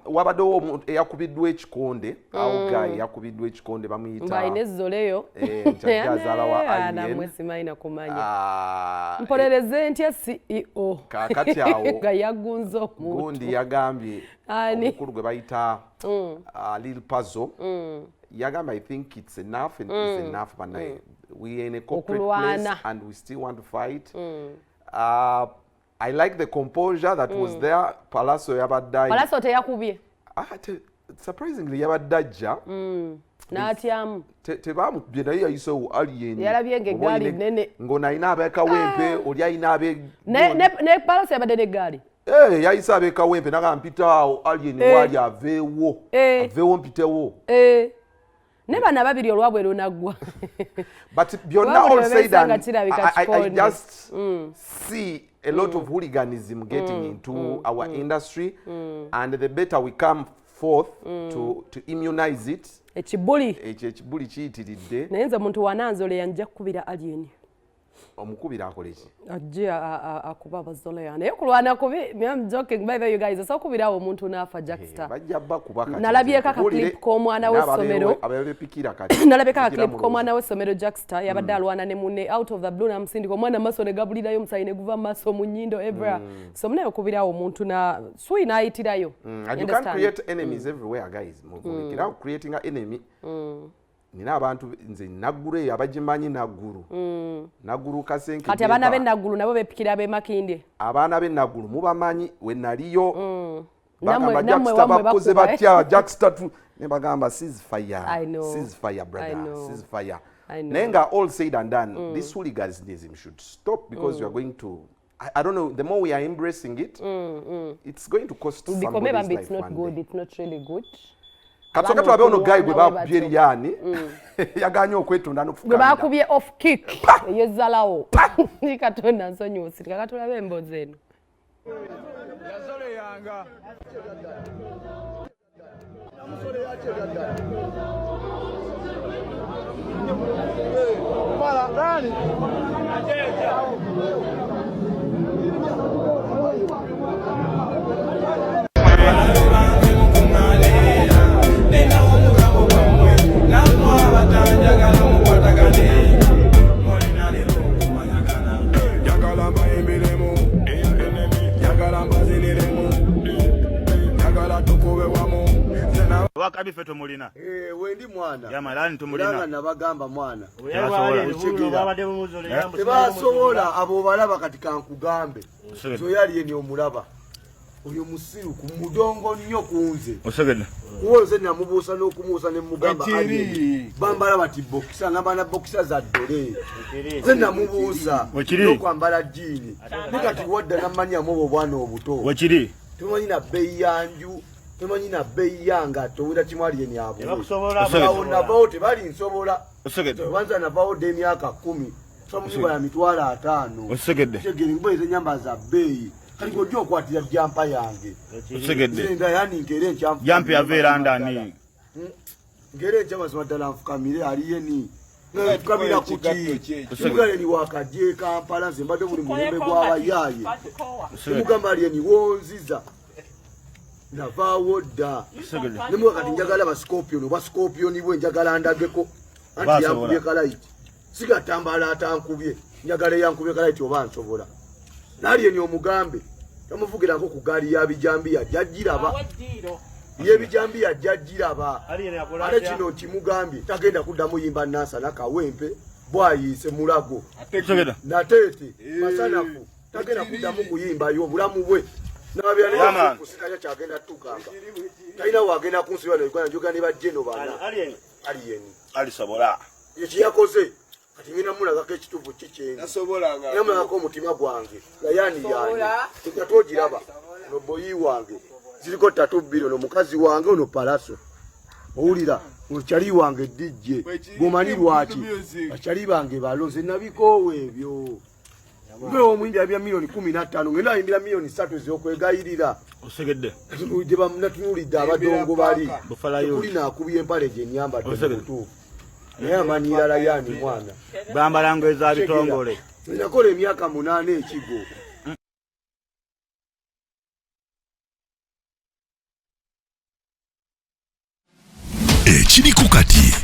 Wabadde eyakubiddwa ekikonde awo gayi yakubiddwa ekikonde bamuyita mbayinezoleyo ntajazaala wa Alien mwesimaina kumanya mpoleleze ntya CEO kakati awo gayagunzo omuntu gundi yagambye omukulu gwe bayita Lil Puzzle yagamba I think it's enough and it's enough but we are in a corporate place and we still want to fight. I like the composure that was there. Palazzo yabadda. Palazzo teyakubye. Surprisingly yabadda n'atyamu. Tebamukubye naye yayisewo Alien. Yalabye ng'eggaali nnene. Ng'ono alina ab'ekawempe, oli alina ne Palazzo yabadde n'eggaali. Yayise ab'ekawempe naga mpita awo Alien wali aveewo. Aveewo mpitewo. Ne bana babiri olwabwe lunaggwa. But byonna all said and I just see a lot of hooliganism getting into our industry and the better we come forth to immunize it. Ekibuli kiyitiridde. Naye nze muntu wananzole yanja kukubira Alien. Omukubira akoleki ajje akuba abazoleya naye kulwana kubi I'm joking by the way you guys so kubirawo omuntu nafa Jackstar bajja bakubaka nalabyeko aka clip k'omwana w'essomero ababepikira kati nalabyeko aka clip k'omwana w'essomero Jackstar yabadde alwana ne munne out of the blue namusindika omwana maso ne gabulirayo omusayi ne guva maso mu nnyindo ebra so munayo kubirawo omuntu na sui n'ayitirayo and you can't create enemies everywhere guys mukira creating an enemy nina abantu nze naggulu abagimanyi naggulu naggulu kasenke kati abaana be naggulu nabo bepikira be Makindye abaana be naggulu mubamanyi we naliyo namwe Jackstar bakoze batya Jackstar ne bagamba ceasefire brother ceasefire nenga all said and done this hooliganism should stop because we are going to I don't know the more we are embracing it it's going to cost somebody's life. It's not good, it's not really good. Katsoka twabe ono guy gwe bakubye yani yaganye okwetunda n'okufuka gwe bakubye off kick yezalawo nikatonda nsonyosi kakatulabe embozi eno yazole yanga yamusole yache mara gani wakabi feto mulina wendi mwana ya malani tumulina nabagamba mwana tebasobola abo balaba kati kankugambe so yali eni omulaba oyo musiru ku mudongo nnyo kunze osegede kuwoze namubuusa n'okumuusa ne mugamba ali bambala bati bokisa ngamba bokisa za ddole ze namubuusa n'okwambala jini nikati wadda namanya mubo bwana obuto wekiri tumanyi na bei yanju tumanyi na bei yanga towera kimwali eni abo navao tebali nsobola wanza navao de emyaka 10 somuziba ya mitwala 5 segere mbweze nyamba za bei kali kujja okwatira jampa yange segede yani nkere nkyamfu jampi aveera ndani ngere nkyama simadala nfukamire aliyeni kabira kuti mugale ni wakaje Kampala nze mbadde buli mulembe gw'abayaye mugamba aliyeni wonziza navaawo dda nemwe kati njagala ba scorpion bwe njagala ndageko anti yankubye kalaiti sigatambala atankubye njagala yankubye kalaiti oba nsobola naliyeni omugambe tamuvugirako ku gaali ya bijambiya jjajiraba yebijambiya jjajiraba ate kino kimugambye tagenda kuddamu yimba nasa nakawempe bwayiise mulago nateete masanafu tagenda kuddamu kuyimbayo obulamu bwe nabyanakusikaja kyagenda tukanga talina wagenda kunsiba nauganda njogera ne bajjeno bana aliyeni alisobola yekiyakoze kati ngina mulagako ekituvu kikyenyi namulagako omutima gwange gayani yani tekatogiraba ono boyi wange ziriko tatu bbiri ono mukazi wange ono Palaso owulira okyali wange dijje gomanyi lwaki akyali bange baloze nabikoowa ebyo mbe omwinja bya milioni 15 ngenda ayimbira milioni 3 ez'okwegayirira osegedde natunulidde abadongo bali kuli naakubye empale gye nyambadde mutuufu naye amanyiirala yani mwana bambala ngoeza bitongole nakola emyaka 8 ekigo ekiriko kati